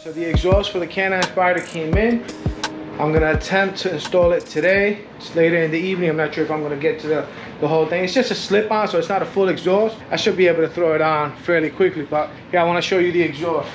So the exhaust for the Canam Spyder came in. I'm gonna attempt to install it today. It's later in the evening. I'm not sure if I'm gonna get to the whole thing. It's just a slip on, so it's not a full exhaust. I should be able to throw it on fairly quickly, but yeah, I wanna show you the exhaust.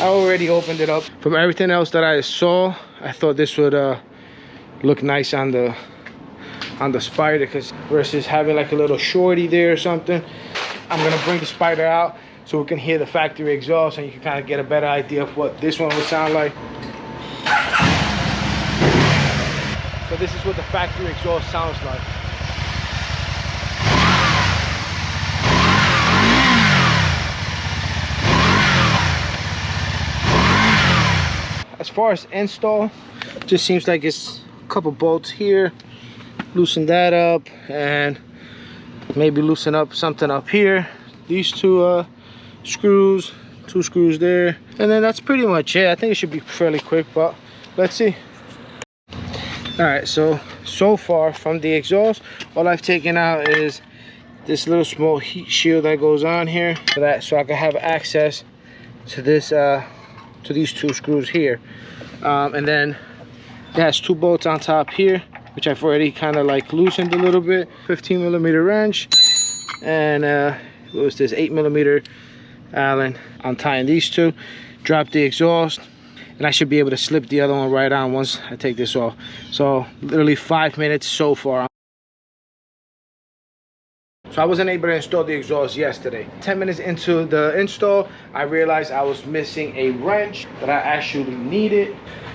I already opened it up. From everything else that I saw, I thought this would look nice on the Spyder, because versus having like a little shorty there or something. I'm gonna bring the Spyder out so we can hear the factory exhaust and you can kind of get a better idea of what this one would sound like. So this is what the factory exhaust sounds like. As far as install, it just seems like it's a couple bolts here. Loosen that up and maybe loosen up something up here. These two screws, 2 screws there, and then that's pretty much it. I think it should be fairly quick, but let's see. All right, so far from the exhaust, all I've taken out is this little small heat shield that goes on here, so I can have access to this to these 2 screws here, and then it has 2 bolts on top here, which I've already kind of like loosened a little bit. 15mm wrench, and what was this, 8mm Allen. I'm tying these 2. Drop the exhaust, and I should be able to slip the other one right on once I take this off. So literally 5 minutes so far. So I wasn't able to install the exhaust yesterday. 10 minutes into the install, I realized I was missing a wrench that I actually needed.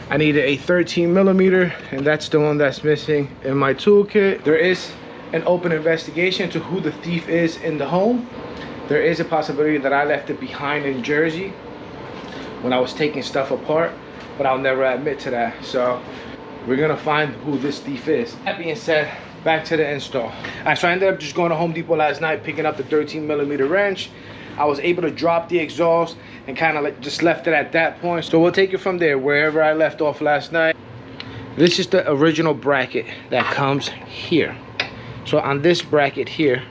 I needed a 13mm, and that's the one that's missing in my toolkit. There is an open investigation to who the thief is in the home. There is a possibility that I left it behind in Jersey when I was taking stuff apart, but I'll never admit to that. So we're gonna find who this thief is. That being said, back to the install. All right, so I ended up just going to Home Depot last night, picking up the 13mm wrench. I was able to drop the exhaust and kind of like just left it at that point. So we'll take it from there, wherever I left off last night. This is the original bracket that comes here. So on this bracket here,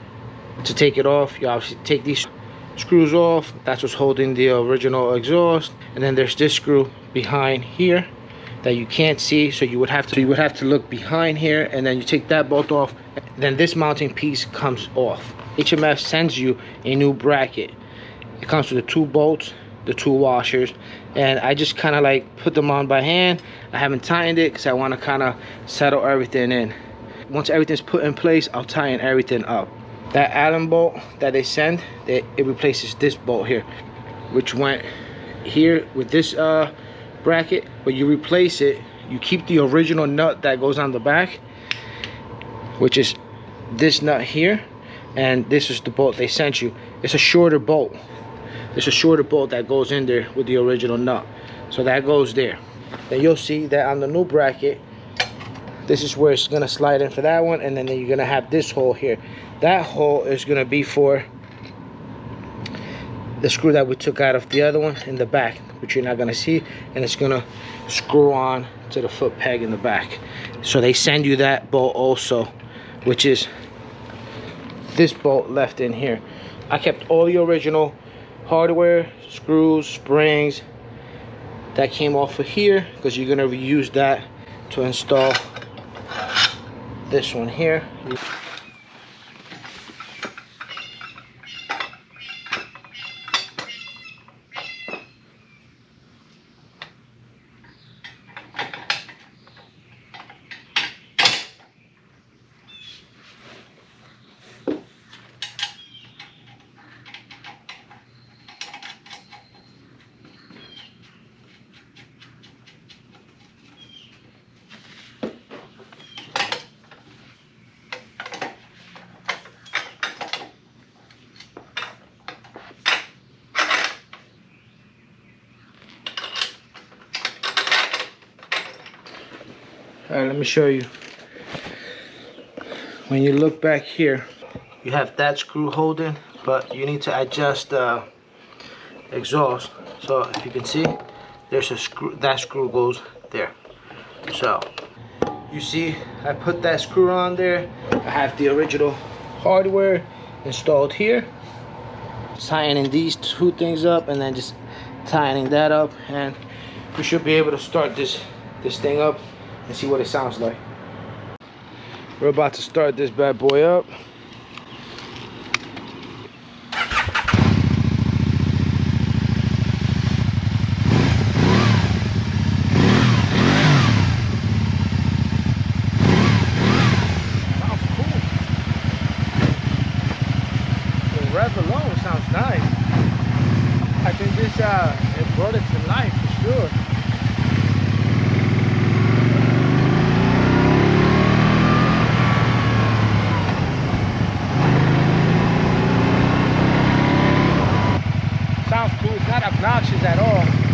to take it off, you obviously take these screws off. That's what's holding the original exhaust. And then there's this screw behind here that you can't see, so you would have to look behind here, and then you take that bolt off. Then this mounting piece comes off. HMF sends you a new bracket. It comes with the 2 bolts, the 2 washers, and I just kind of like put them on by hand. I haven't tightened it because I want to kind of settle everything in. Once everything's put in place, I'll tighten everything up. That Allen bolt that they send, it replaces this bolt here, which went here with this bracket. But you replace it, you keep the original nut that goes on the back, which is this nut here, and this is the bolt they sent you. It's a shorter bolt. There's a shorter bolt that goes in there with the original nut, so that goes there. Then you'll see that on the new bracket, this is where it's gonna slide in for that one, and then you're gonna have this hole here. That hole is gonna be for the screw that we took out of the other one in the back, which you're not gonna see, and it's gonna screw on to the foot peg in the back. So they send you that bolt also, which is this bolt left in here. I kept all the original hardware, screws, springs that came off of here, because you're gonna reuse that to install this one here. All right, let me show you. When you look back here, you have that screw holding, but you need to adjust the exhaust. So if you can see, there's a screw, that screw goes there. So you see, I put that screw on there. I have the original hardware installed here. Tightening these 2 things up, and then just tightening that up, and we should be able to start this thing up and see what it sounds like. We're about to start this bad boy up. Rev alone sounds nice. I think this it brought it to life for sure. Sounds cool. It's not obnoxious at all.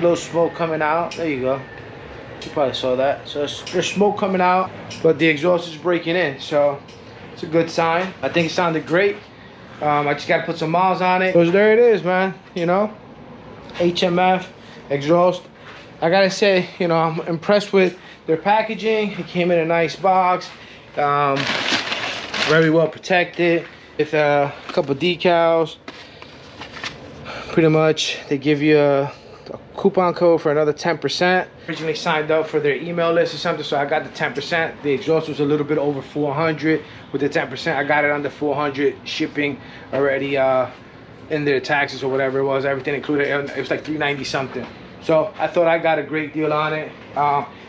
little smoke coming out. There you go. You probably saw that. So there's smoke coming out, but the exhaust is breaking in. So it's a good sign. I think it sounded great. I just got to put some miles on it. So there it is, man. You know, HMF exhaust. I gotta say, you know, I'm impressed with their packaging. It came in a nice box, very well protected, with a couple decals. Pretty much, they give you a coupon code for another 10%. Originally signed up for their email list or something, so I got the 10%. The exhaust was a little bit over 400. With the 10%, I got it under 400. Shipping already in their taxes or whatever it was, everything included. It was like 390 something. So I thought I got a great deal on it.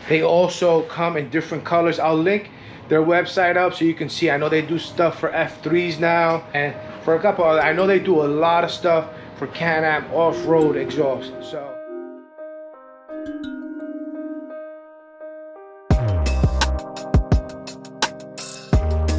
They also come in different colors. I'll link their website up so you can see. I know they do stuff for F3s now, and for a couple other, I know they do a lot of stuff for Canam off-road exhaust. So